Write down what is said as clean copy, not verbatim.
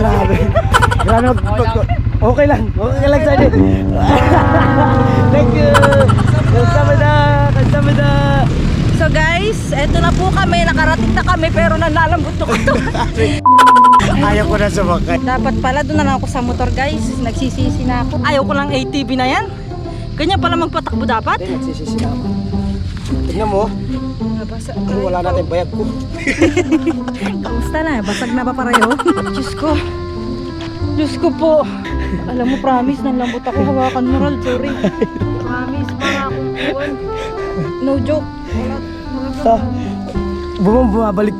Grabe. Grabe. Okay lang. Okay lang sa'yo. Thank you. Kamsahamnida. So guys, eto na po kami, nakarating na kami pero nalalambot ko to. Ayaw ko na sumakay. Dapat pala doon na lang ako sa motor guys, nagsisisi na ako. Ayaw ko lang ATV na yan. Ganyan pala magpatakbo dapat. Hindi, nagsisisi na ako. Tignan mo. Wala natin bayag ko. Kamusta na? Basag na ba pareho? Diyos ko. Diyos ko po. Alam mo, promise, nalambot ako. Hawakan mo, Ral. Sorry. Promise, para akong kuwan. No joke. Bumabalik